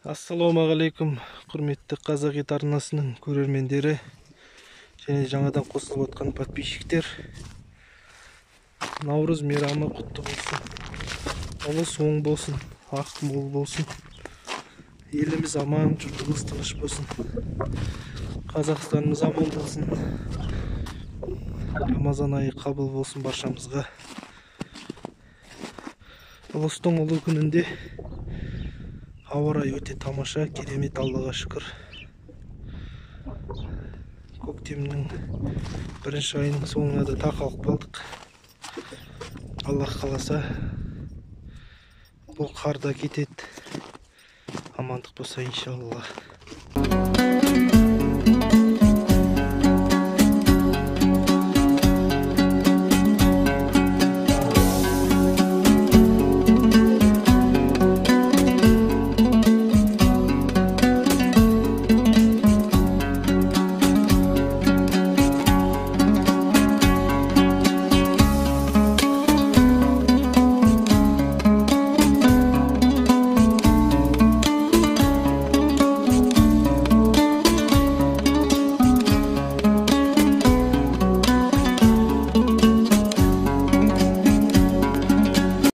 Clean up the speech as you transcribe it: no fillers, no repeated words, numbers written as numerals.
Ассалаумағалейкум, құрметті қазақ ет арнасының көрермендері және жаңадан қосылып отқан подписчиктер. Наурыз мейрамы құтты болсын. Ұлыс оң болсын, ақ мол болсын. Еліміз аман, жұртымыз тыныш болсын. Қазақстанымыз аман болсын. Рамазан айы қабыл болсын баршамызға. Ұлыстың ұлы күнінде ауа райы өте тамаша, керемет, Аллаға шүкір. Көктемнің бірінші айының соңына да тақалып қалдық. Аллах қаласа бұл қар да кетеді. Амандық болса иншалла.